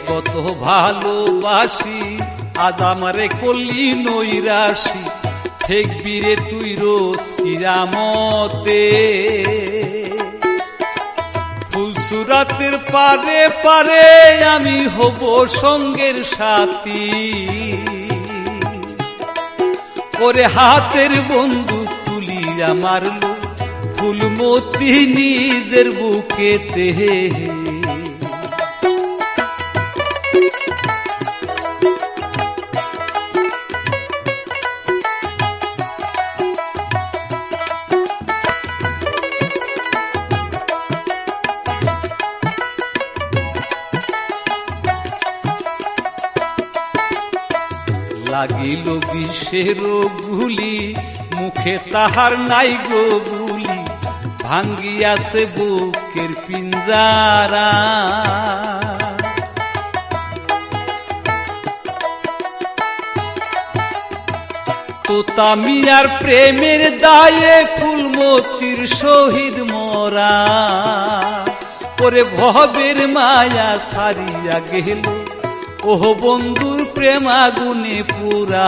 কত ভালোবাসি, আজ আমারে করলি নৈরাশি, ঠেকবি রে তুই রোজ কিয়ামতে। ফুলসুরাতের পারে পারে আমি হব সঙ্গের সাথী, ওরে হাতের বন্দুক তুলিয়া মারলো ফুলমতি নিজের বুকেতে। লাগিল বিষের গুলি, মুখে তাহার নাই গো বুলি, ভাঙ্গিয়াছে বুকের পিঞ্জারা। তোতা মিয়ার প্রেমের দায়ে ফুলমতির শহীদ মরা, ওরে ভবের মায়া সারিয়া গেল, ওহ বন্ধুর প্রেম আগুনে পুরা।